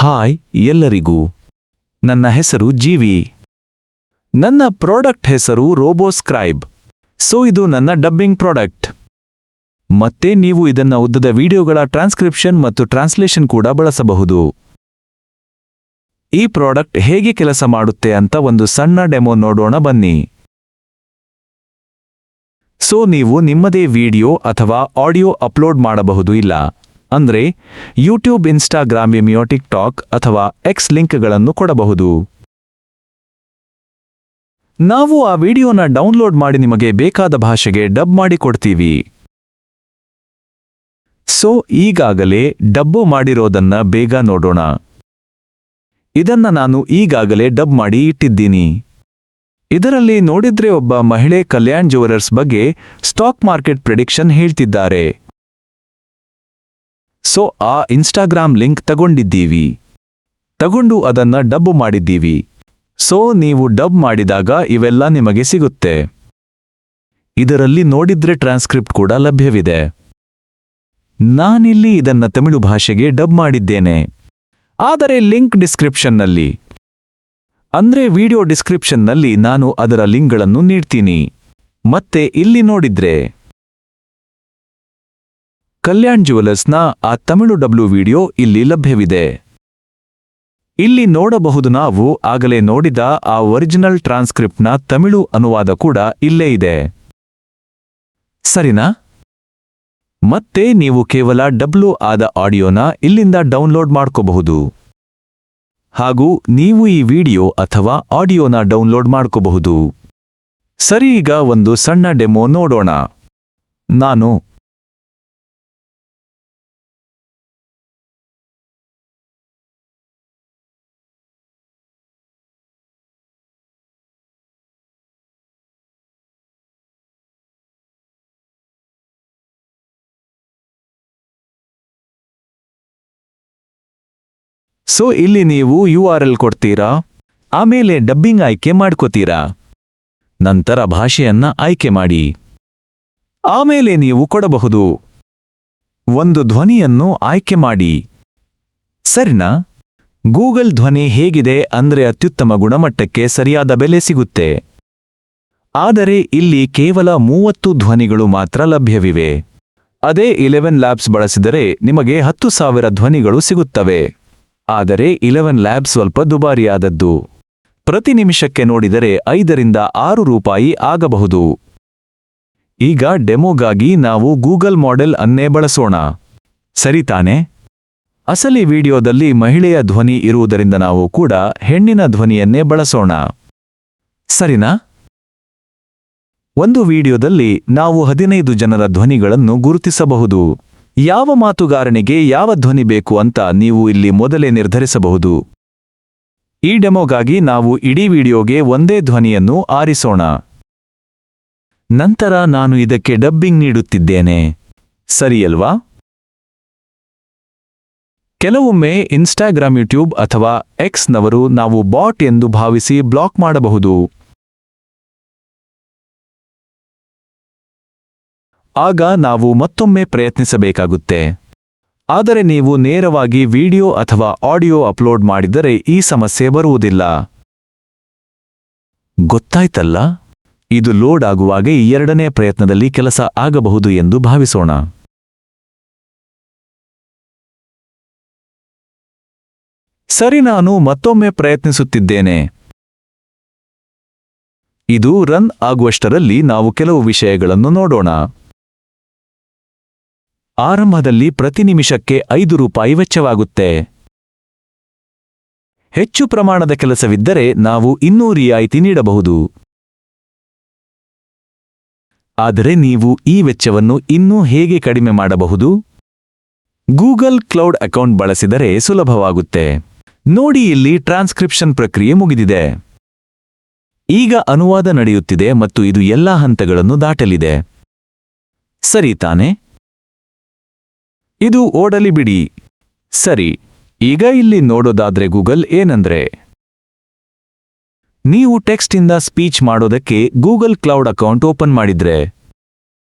Hi ಎಲ್ಲರಿಗೂ. ನನ್ನ ಹೆಸರು ಜೀವಿ. ನನ್ನ ಪ್ರಾಡಕ್ಟ್ ಹೆಸರು ರೋಬೋಸ್ಕ್ರೈಬ್. ಇದು ನನ್ನ ಡಬ್ಬಿಂಗ್ ಪ್ರಾಡಕ್ಟ್. ಮತ್ತೆ ನೀವು ಇದನ್ನ ಉದ್ದದ ವಿಡಿಯೋಗಳ ಟ್ರಾನ್ಸ್ಕ್ರಿಪ್ಷನ್ ಮತ್ತು ಟ್ರಾನ್ಸ್ಲೇಷನ್ ಕೂಡ ಬಳಸಬಹುದು. ಈ ಪ್ರಾಡಕ್ಟ್ ಹೇಗೆ ಕೆಲಸ ಮಾಡುತ್ತೆ ಅಂತ ಒಂದು ಸಣ್ಣ ಡೆಮೋ ನೋಡೋಣ ಬನ್ನಿ. ನೀವು ನಿಮ್ಮದೇ ವಿಡಿಯೋ ಅಥವಾ ಆಡಿಯೋ ಅಪ್ಲೋಡ್ ಮಾಡಬಹುದು, ಇಲ್ಲ ಅಂದ್ರೆ ಯೂಟ್ಯೂಬ್, ಇನ್ಸ್ಟಾಗ್ರಾಮ್, ವಿಮಿಯೋ, ಟಿಕ್ಟಾಕ್ ಅಥವಾ ಎಕ್ಸ್ ಲಿಂಕ್ಗಳನ್ನು ಕೊಡಬಹುದು. ನಾವು ಆ ವಿಡಿಯೋನ ಡೌನ್ಲೋಡ್ ಮಾಡಿ ನಿಮಗೆ ಬೇಕಾದ ಭಾಷೆಗೆ ಡಬ್ ಮಾಡಿ ಕೊಡ್ತೀವಿ. ಈಗಾಗಲೇ ಡಬ್ಬು ಮಾಡಿರೋದನ್ನ ಬೇಗ ನೋಡೋಣ. ಇದನ್ನ ನಾನು ಈಗಾಗಲೇ ಡಬ್ ಮಾಡಿ ಇಟ್ಟಿದ್ದೀನಿ. ಇದರಲ್ಲಿ ನೋಡಿದ್ರೆ ಒಬ್ಬ ಮಹಿಳೆ ಕಲ್ಯಾಣ್ ಜ್ಯುವೆಲರ್ಸ್ ಬಗ್ಗೆ ಸ್ಟಾಕ್ ಮಾರ್ಕೆಟ್ ಪ್ರೆಡಿಕ್ಷನ್ ಹೇಳ್ತಿದ್ದಾರೆ. ಆ ಇನ್ಸ್ಟಾಗ್ರಾಮ್ ಲಿಂಕ್ ತಗೊಂಡಿದ್ದೀವಿ. ತಗೊಂಡು ಅದನ್ನ ಡಬ್ ಮಾಡಿದ್ದೀವಿ. ನೀವು ಡಬ್ ಮಾಡಿದಾಗ ಇವೆಲ್ಲ ನಿಮಗೆ ಸಿಗುತ್ತೆ. ಇದರಲ್ಲಿ ನೋಡಿದ್ರೆ ಟ್ರಾನ್ಸ್ಕ್ರಿಪ್ಟ್ ಕೂಡ ಲಭ್ಯವಿದೆ. ನಾನಿಲ್ಲಿ ಇದನ್ನ ತಮಿಳು ಭಾಷೆಗೆ ಡಬ್ ಮಾಡಿದ್ದೇನೆ. ಆದರೆ ಲಿಂಕ್ ಡಿಸ್ಕ್ರಿಪ್ಷನ್ನಲ್ಲಿ, ಅಂದ್ರೆ ವಿಡಿಯೋ ಡಿಸ್ಕ್ರಿಪ್ಷನ್ನಲ್ಲಿ ನಾನು ಅದರ ಲಿಂಕ್ಗಳನ್ನು ನೀಡ್ತೀನಿ. ಮತ್ತೆ ಇಲ್ಲಿ ನೋಡಿದ್ರೆ ಕಲ್ಯಾಣ್ ಜ್ಯುವೆಲರ್ಸ್ನ ಆ ತಮಿಳು ಡಬ್ಲ್ಯೂ ವಿಡಿಯೋ ಇಲ್ಲಿ ಲಭ್ಯವಿದೆ. ಇಲ್ಲಿ ನೋಡಬಹುದು, ನಾವು ಆಗಲೇ ನೋಡಿದ ಆ ಒರಿಜಿನಲ್ ಟ್ರಾನ್ಸ್ಕ್ರಿಪ್ಟ್ನ ತಮಿಳು ಅನುವಾದ ಕೂಡ ಇಲ್ಲೇ ಇದೆ. ಸರಿನಾ? ಮತ್ತೆ ನೀವು ಕೇವಲ ಡಬ್ಲ್ಯೂ ಆದ ಆಡಿಯೋನ ಇಲ್ಲಿಂದ ಡೌನ್ಲೋಡ್ ಮಾಡ್ಕೋಬಹುದು. ಹಾಗೂ ನೀವು ಈ ವಿಡಿಯೋ ಅಥವಾ ಆಡಿಯೋನ ಡೌನ್ಲೋಡ್ ಮಾಡ್ಕೋಬಹುದು. ಸರಿ, ಈಗ ಒಂದು ಸಣ್ಣ ಡೆಮೋ ನೋಡೋಣ. ನಾನು ಇಲ್ಲಿ ನೀವು URL ಕೊಡ್ತೀರಾ, ಆಮೇಲೆ ಡಬ್ಬಿಂಗ್ ಆಯ್ಕೆ ಮಾಡ್ಕೋತೀರಾ. ನಂತರ ಭಾಷೆಯನ್ನ ಆಯ್ಕೆ ಮಾಡಿ, ಆಮೇಲೆ ನೀವು ಕೊಡಬಹುದು. ಒಂದು ಧ್ವನಿಯನ್ನು ಆಯ್ಕೆ ಮಾಡಿ. ಸರಿನಾ? ಗೂಗಲ್ ಧ್ವನಿ ಹೇಗಿದೆ ಅಂದ್ರೆ ಅತ್ಯುತ್ತಮ ಗುಣಮಟ್ಟಕ್ಕೆ ಸರಿಯಾದ ಬೆಲೆ ಸಿಗುತ್ತೆ. ಆದರೆ ಇಲ್ಲಿ ಕೇವಲ 30 ಧ್ವನಿಗಳು ಮಾತ್ರ ಲಭ್ಯವಿವೆ. ಅದೇ 11 ಲ್ಯಾಬ್ಸ್ ಬಳಸಿದರೆ ನಿಮಗೆ 10,000 ಧ್ವನಿಗಳು ಸಿಗುತ್ತವೆ. ಆದರೆ 11 ಲ್ಯಾಬ್ ಸ್ವಲ್ಪ ದುಬಾರಿಯಾದದ್ದು. ಪ್ರತಿ ನಿಮಿಷಕ್ಕೆ ನೋಡಿದರೆ 5 ರಿಂದ 6 ರೂಪಾಯಿ ಆಗಬಹುದು. ಈಗ ಡೆಮೋಗಾಗಿ ನಾವು ಗೂಗಲ್ ಮಾಡೆಲ್ ಅನ್ನೇ ಬಳಸೋಣ. ಸರಿ ತಾನೆ? ಅಸಲಿ ವಿಡಿಯೋದಲ್ಲಿ ಮಹಿಳೆಯ ಧ್ವನಿ ಇರುವುದರಿಂದ ನಾವು ಕೂಡ ಹೆಣ್ಣಿನ ಧ್ವನಿಯನ್ನೇ ಬಳಸೋಣ. ಸರಿನಾ? ಒಂದು ವಿಡಿಯೋದಲ್ಲಿ ನಾವು 15 ಜನರ ಧ್ವನಿಗಳನ್ನು ಗುರುತಿಸಬಹುದು. ಯಾವ ಮಾತುಗಾರನಿಗೆ ಯಾವ ಧ್ವನಿ ಬೇಕು ಅಂತ ನೀವು ಇಲ್ಲಿ ಮೊದಲೇ ನಿರ್ಧರಿಸಬಹುದು. ಈ ಡೆಮೋಗಾಗಿ ನಾವು ಇಡೀ ವಿಡಿಯೋಗೆ ಒಂದೇ ಧ್ವನಿಯನ್ನು ಆರಿಸೋಣ. ನಂತರ ನಾನು ಇದಕ್ಕೆ ಡಬ್ಬಿಂಗ್ ನೀಡುತ್ತಿದ್ದೇನೆ. ಸರಿಯಲ್ವಾ? ಕೆಲವೊಮ್ಮೆ ಇನ್ಸ್ಟಾಗ್ರಾಮ್, ಯೂಟ್ಯೂಬ್ ಅಥವಾ ಎಕ್ಸ್ನವರು ನಾವು ಬಾಟ್ ಎಂದು ಭಾವಿಸಿ ಬ್ಲಾಕ್ ಮಾಡಬಹುದು. ಆಗ ನಾವು ಮತ್ತೊಮ್ಮೆ ಪ್ರಯತ್ನಿಸಬೇಕಾಗುತ್ತೆ. ಆದರೆ ನೀವು ನೇರವಾಗಿ ವಿಡಿಯೋ ಅಥವಾ ಆಡಿಯೋ ಅಪ್ಲೋಡ್ ಮಾಡಿದರೆ ಈ ಸಮಸ್ಯೆ ಬರುವುದಿಲ್ಲ. ಗೊತ್ತಾಯ್ತಲ್ಲ? ಇದು ಲೋಡ್ ಆಗುವಾಗ ಈ 2ನೇ ಪ್ರಯತ್ನದಲ್ಲಿ ಕೆಲಸ ಆಗಬಹುದು ಎಂದು ಭಾವಿಸೋಣ. ಸರಿ, ನಾನು ಮತ್ತೊಮ್ಮೆ ಪ್ರಯತ್ನಿಸುತ್ತಿದ್ದೇನೆ. ಇದು ರನ್ ಆಗುವಷ್ಟರಲ್ಲಿ ನಾವು ಕೆಲವು ವಿಷಯಗಳನ್ನು ನೋಡೋಣ. ಆರಂಭದಲ್ಲಿ ಪ್ರತಿ ನಿಮಿಷಕ್ಕೆ 5 ರೂಪಾಯಿ ವೆಚ್ಚವಾಗುತ್ತೆ. ಹೆಚ್ಚು ಪ್ರಮಾಣದ ಕೆಲಸವಿದ್ದರೆ ನಾವು ಇನ್ನೂ ರಿಯಾಯಿತಿ ನೀಡಬಹುದು. ಆದರೆ ನೀವು ಈ ವೆಚ್ಚವನ್ನು ಇನ್ನೂ ಹೇಗೆ ಕಡಿಮೆ ಮಾಡಬಹುದು? ಗೂಗಲ್ ಕ್ಲೌಡ್ ಅಕೌಂಟ್ ಬಳಸಿದರೆ ಸುಲಭವಾಗುತ್ತೆ. ನೋಡಿ, ಇಲ್ಲಿ ಟ್ರಾನ್ಸ್ಕ್ರಿಪ್ಷನ್ ಪ್ರಕ್ರಿಯೆ ಮುಗಿದಿದೆ. ಈಗ ಅನುವಾದ ನಡೆಯುತ್ತಿದೆ ಮತ್ತು ಇದು ಎಲ್ಲಾ ಹಂತಗಳನ್ನು ದಾಟಲಿದೆ. ಸರಿ ತಾನೆ? ಇದು ಓಡಲಿ ಬಿಡಿ. ಸರಿ, ಈಗ ಇಲ್ಲಿ ನೋಡೋದಾದ್ರೆ ಗೂಗಲ್ ಏನಂದ್ರೆ, ನೀವು ಟೆಕ್ಸ್ಟ್ ಇಂದ ಸ್ಪೀಚ್ ಮಾಡೋದಕ್ಕೆ ಗೂಗಲ್ ಕ್ಲೌಡ್ ಅಕೌಂಟ್ ಓಪನ್ ಮಾಡಿದ್ರೆ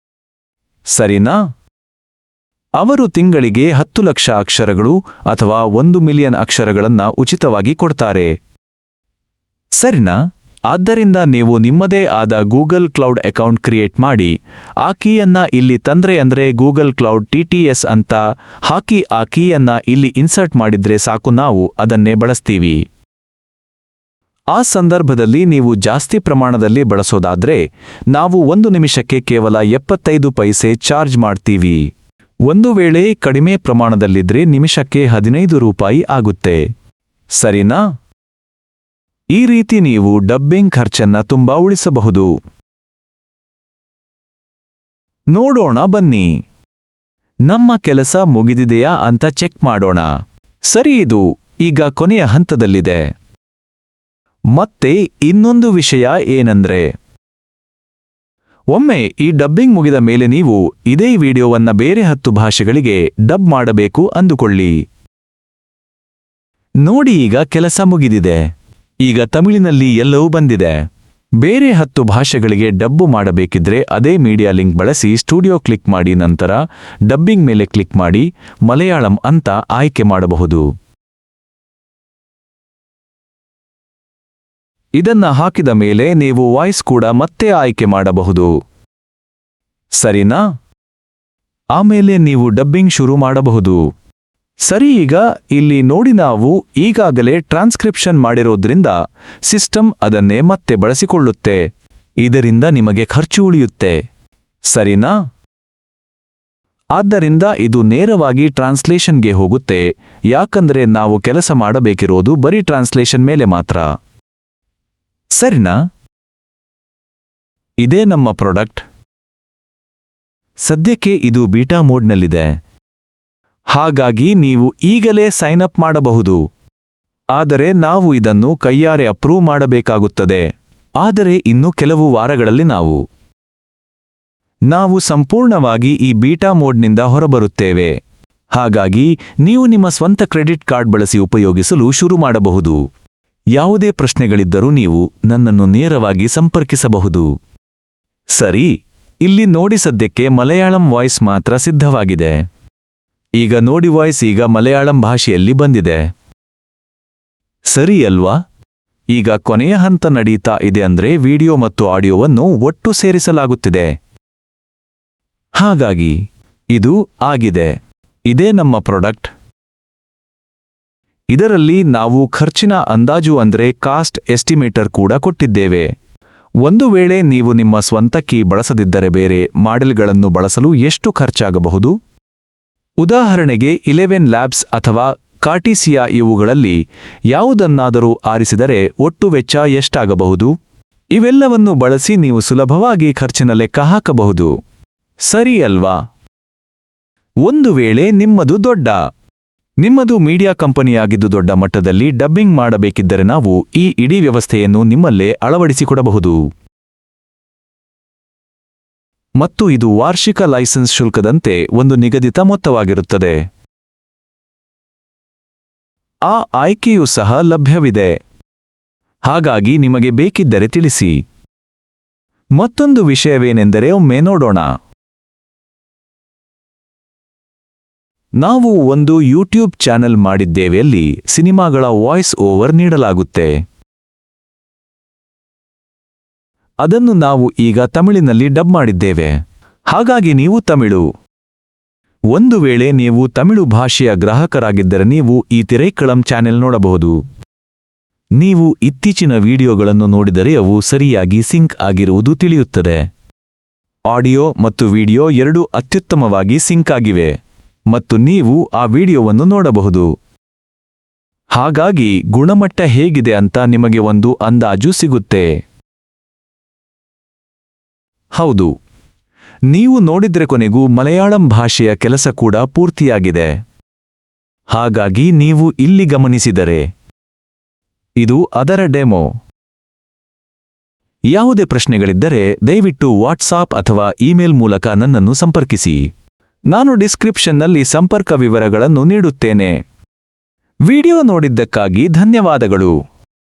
ಸರಿನಾ? ಅವರು ತಿಂಗಳಿಗೆ 10 ಲಕ್ಷ ಅಕ್ಷರಗಳು ಅಥವಾ 1 ಮಿಲಿಯನ್ ಅಕ್ಷರಗಳನ್ನ ಉಚಿತವಾಗಿ ಕೊಡ್ತಾರೆ. ಸರಿನಾ? ಆದ್ದರಿಂದ ನೀವು ನಿಮ್ಮದೇ ಆದ ಗೂಗಲ್ ಕ್ಲೌಡ್ ಅಕೌಂಟ್ ಕ್ರಿಯೇಟ್ ಮಾಡಿ ಆ ಕೀಯನ್ನ ಇಲ್ಲಿ ತಂದ್ರೆ ಅಂದ್ರೆ ಗೂಗಲ್ ಕ್ಲೌಡ್ TTS ಅಂತ ಹಾಕಿ ಆ ಕೀಯನ್ನ ಇಲ್ಲಿ ಇನ್ಸರ್ಟ್ ಮಾಡಿದ್ರೆ ಸಾಕು, ನಾವು ಅದನ್ನೇ ಬಳಸ್ತೀವಿ. ಆ ಸಂದರ್ಭದಲ್ಲಿ ನೀವು ಜಾಸ್ತಿ ಪ್ರಮಾಣದಲ್ಲಿ ಬಳಸೋದಾದ್ರೆ ನಾವು 1 ನಿಮಿಷಕ್ಕೆ ಕೇವಲ 75 ಪೈಸೆ ಚಾರ್ಜ್ ಮಾಡ್ತೀವಿ. ಒಂದು ವೇಳೆ ಕಡಿಮೆ ಪ್ರಮಾಣದಲ್ಲಿದ್ರೆ ನಿಮಿಷಕ್ಕೆ 15 ರೂಪಾಯಿ ಆಗುತ್ತೆ. ಸರಿನಾ? ಈ ರೀತಿ ನೀವು ಡಬ್ಬಿಂಗ್ ಖರ್ಚನ್ನ ತುಂಬಾ ಉಳಿಸಬಹುದು. ನೋಡೋಣ ಬನ್ನಿ, ನಮ್ಮ ಕೆಲಸ ಮುಗಿದಿದೆಯಾ ಅಂತ ಚೆಕ್ ಮಾಡೋಣ. ಸರಿ, ಇದು ಈಗ ಕೊನೆಯ ಹಂತದಲ್ಲಿದೆ. ಮತ್ತೆ ಇನ್ನೊಂದು ವಿಷಯ ಏನಂದ್ರೆ, ಒಮ್ಮೆ ಈ ಡಬ್ಬಿಂಗ್ ಮುಗಿದ ಮೇಲೆ ನೀವು ಇದೇ ವಿಡಿಯೋವನ್ನ ಬೇರೆ 10 ಭಾಷೆಗಳಿಗೆ ಡಬ್ ಮಾಡಬೇಕು ಅಂದುಕೊಳ್ಳಿ. ನೋಡಿ, ಈಗ ಕೆಲಸ ಮುಗಿದಿದೆ. ಈಗ ತಮಿಳಿನಲ್ಲಿ ಎಲ್ಲವೂ ಬಂದಿದೆ. ಬೇರೆ 10 ಭಾಷೆಗಳಿಗೆ ಡಬ್ಬು ಮಾಡಬೇಕಿದ್ರೆ ಅದೇ ಮೀಡಿಯಾ ಲಿಂಕ್ ಬಳಸಿ ಸ್ಟುಡಿಯೋ ಕ್ಲಿಕ್ ಮಾಡಿ, ನಂತರ ಡಬ್ಬಿಂಗ್ ಮೇಲೆ ಕ್ಲಿಕ್ ಮಾಡಿ ಮಲಯಾಳಂ ಅಂತ ಆಯ್ಕೆ ಮಾಡಬಹುದು. ಇದನ್ನ ಹಾಕಿದ ಮೇಲೆ ನೀವು ವಾಯ್ಸ್ ಕೂಡ ಮತ್ತೆ ಆಯ್ಕೆ ಮಾಡಬಹುದು. ಸರಿನಾ? ಆಮೇಲೆ ನೀವು ಡಬ್ಬಿಂಗ್ ಶುರು ಮಾಡಬಹುದು. ಸರಿ, ಈಗ ಇಲ್ಲಿ ನೋಡಿ, ನಾವು ಈಗಾಗಲೇ ಟ್ರಾನ್ಸ್ಕ್ರಿಪ್ಷನ್ ಮಾಡಿರೋದ್ರಿಂದ ಸಿಸ್ಟಮ್ ಅದನ್ನೇ ಮತ್ತೆ ಬಳಸಿಕೊಳ್ಳುತ್ತೆ. ಇದರಿಂದ ನಿಮಗೆ ಖರ್ಚು ಉಳಿಯುತ್ತೆ. ಸರಿನಾ? ಆದ್ದರಿಂದ ಇದು ನೇರವಾಗಿ ಟ್ರಾನ್ಸ್ಲೇಷನ್ಗೆ ಹೋಗುತ್ತೆ, ಯಾಕಂದ್ರೆ ನಾವು ಕೆಲಸ ಮಾಡಬೇಕಿರೋದು ಬರೀ ಟ್ರಾನ್ಸ್ಲೇಷನ್ ಮೇಲೆ ಮಾತ್ರ. ಸರಿನಾ? ಇದೇ ನಮ್ಮ ಪ್ರಾಡಕ್ಟ್. ಸದ್ಯಕ್ಕೆ ಇದು ಬೀಟಾ ಮೋಡ್ನಲ್ಲಿದೆ. ಹಾಗಾಗಿ ನೀವು ಈಗಲೇ ಸೈನ್ ಅಪ್ ಮಾಡಬಹುದು. ಆದರೆ ನಾವು ಇದನ್ನು ಕೈಯಾರೆ ಅಪ್ರೂವ್ ಮಾಡಬೇಕಾಗುತ್ತದೆ. ಆದರೆ ಇನ್ನು ಕೆಲವು ವಾರಗಳಲ್ಲಿ ನಾವು ಸಂಪೂರ್ಣವಾಗಿ ಈ ಬೀಟಾ ಮೋಡ್ನಿಂದ ಹೊರಬರುತ್ತೇವೆ. ಹಾಗಾಗಿ ನೀವು ನಿಮ್ಮ ಸ್ವಂತ ಕ್ರೆಡಿಟ್ ಕಾರ್ಡ್ ಬಳಸಿ ಉಪಯೋಗಿಸಲು ಶುರು ಮಾಡಬಹುದು. ಯಾವುದೇ ಪ್ರಶ್ನೆಗಳಿದ್ದರೂ ನೀವು ನನ್ನನ್ನು ನೇರವಾಗಿ ಸಂಪರ್ಕಿಸಬಹುದು. ಸರಿ, ಇಲ್ಲಿ ನೋಡಿ, ಸದ್ಯಕ್ಕೆ ಮಲಯಾಳಂ ವಾಯ್ಸ್ ಮಾತ್ರ ಸಿದ್ಧವಾಗಿದೆ. ಈಗ ನೋಡಿ, ವಾಯ್ಸ್ ಈಗ ಮಲಯಾಳಂ ಭಾಷೆಯಲ್ಲಿ ಬಂದಿದೆ. ಸರಿ ಅಲ್ವಾ? ಈಗ ಕೊನೆಯ ಹಂತ ನಡೀತಾ ಇದೆ, ಅಂದ್ರೆ ವಿಡಿಯೋ ಮತ್ತು ಆಡಿಯೋವನ್ನು ಒಟ್ಟು ಸೇರಿಸಲಾಗುತ್ತಿದೆ. ಹಾಗಾಗಿ ಇದು ಆಗಿದೆ. ಇದೇ ನಮ್ಮ ಪ್ರಾಡಕ್ಟ್. ಇದರಲ್ಲಿ ನಾವು ಖರ್ಚಿನ ಅಂದಾಜು ಅಂದ್ರೆ ಕಾಸ್ಟ್ ಎಸ್ಟಿಮೇಟರ್ ಕೂಡ ಕೊಟ್ಟಿದ್ದೇವೆ. ಒಂದು ವೇಳೆ ನೀವು ನಿಮ್ಮ ಸ್ವಂತ ಕೀ ಬಳಸದಿದ್ದರೆ ಬೇರೆ ಮಾಡೆಲ್ಗಳನ್ನು ಬಳಸಲು ಎಷ್ಟು ಖರ್ಚಾಗಬಹುದು? ಉದಾಹರಣೆಗೆ 11 ಲ್ಯಾಬ್ಸ್ ಅಥವಾ ಕಾರ್ಟಿಸಿಯಾ, ಇವುಗಳಲ್ಲಿ ಯಾವುದನ್ನಾದರೂ ಆರಿಸಿದರೆ ಒಟ್ಟು ವೆಚ್ಚ ಎಷ್ಟಾಗಬಹುದು? ಇವೆಲ್ಲವನ್ನು ಬಳಸಿ ನೀವು ಸುಲಭವಾಗಿ ಖರ್ಚಿನ ಲೆಕ್ಕ ಹಾಕಬಹುದು. ಸರಿ ಅಲ್ವಾ? ಒಂದು ವೇಳೆ ನಿಮ್ಮದು ಮೀಡಿಯಾ ಕಂಪನಿಯಾಗಿದ್ದು ದೊಡ್ಡ ಮಟ್ಟದಲ್ಲಿ ಡಬ್ಬಿಂಗ್ ಮಾಡಬೇಕಿದ್ದರೆ ನಾವು ಈ ಇಡೀ ವ್ಯವಸ್ಥೆಯನ್ನು ನಿಮ್ಮಲ್ಲೇ ಅಳವಡಿಸಿಕೊಡಬಹುದು. ಮತ್ತು ಇದು ವಾರ್ಷಿಕ ಲೈಸೆನ್ಸ್ ಶುಲ್ಕದಂತೆ ಒಂದು ನಿಗದಿತ ಮೊತ್ತವಾಗಿರುತ್ತದೆ. ಆ ಆಯ್ಕೆಯೂ ಸಹ ಲಭ್ಯವಿದೆ. ಹಾಗಾಗಿ ನಿಮಗೆ ಬೇಕಿದ್ದರೆ ತಿಳಿಸಿ. ಮತ್ತೊಂದು ವಿಷಯವೇನೆಂದರೆ, ಒಮ್ಮೆ ನೋಡೋಣ. ನಾವು ಒಂದು ಯೂಟ್ಯೂಬ್ ಚಾನೆಲ್ ಮಾಡಿದ್ದೇವೆ, ಅಲ್ಲಿ ಸಿನಿಮಾಗಳ ವಾಯ್ಸ್ ಓವರ್ ನೀಡಲಾಗುತ್ತೆ. ಅದನ್ನು ನಾವು ಈಗ ತಮಿಳಿನಲ್ಲಿ ಡಬ್ ಮಾಡಿದ್ದೇವೆ. ಹಾಗಾಗಿ ನೀವು ಒಂದು ವೇಳೆ ನೀವು ತಮಿಳು ಭಾಷೆಯ ಗ್ರಾಹಕರಾಗಿದ್ದರೆ ನೀವು ಈ ತಿರೈಕ್ಕಳಂ ಚಾನೆಲ್ ನೋಡಬಹುದು. ನೀವು ಇತ್ತೀಚಿನ ವಿಡಿಯೋಗಳನ್ನು ನೋಡಿದರೆ ಅವು ಸರಿಯಾಗಿ ಸಿಂಕ್ ಆಗಿರುವುದು ತಿಳಿಯುತ್ತದೆ. ಆಡಿಯೋ ಮತ್ತು ವಿಡಿಯೋ ಎರಡೂ ಅತ್ಯುತ್ತಮವಾಗಿ ಸಿಂಕ್ ಆಗಿವೆ ಮತ್ತು ನೀವು ಆ ವಿಡಿಯೋವನ್ನು ನೋಡಬಹುದು. ಹಾಗಾಗಿ ಗುಣಮಟ್ಟ ಹೇಗಿದೆ ಅಂತ ನಿಮಗೆ ಒಂದು ಅಂದಾಜು ಸಿಗುತ್ತೆ. ಹೌದು, ನೀವು ನೋಡಿದ್ರೆ ಕೊನೆಗೂ ಮಲಯಾಳಂ ಭಾಷೆಯ ಕೆಲಸ ಕೂಡ ಪೂರ್ತಿಯಾಗಿದೆ. ಹಾಗಾಗಿ ನೀವು ಇಲ್ಲಿ ಗಮನಿಸಿದರೆ ಇದು ಅದರ ಡೆಮೋ. ಯಾವುದೇ ಪ್ರಶ್ನೆಗಳಿದ್ದರೆ ದಯವಿಟ್ಟು ವಾಟ್ಸಾಪ್ ಅಥವಾ ಇಮೇಲ್ ಮೂಲಕ ನನ್ನನ್ನು ಸಂಪರ್ಕಿಸಿ. ನಾನು ಡಿಸ್ಕ್ರಿಪ್ಷನ್ನಲ್ಲಿ ಸಂಪರ್ಕ ವಿವರಗಳನ್ನು ನೀಡುತ್ತೇನೆ. ವಿಡಿಯೋ ನೋಡಿದ್ದಕ್ಕಾಗಿ ಧನ್ಯವಾದಗಳು.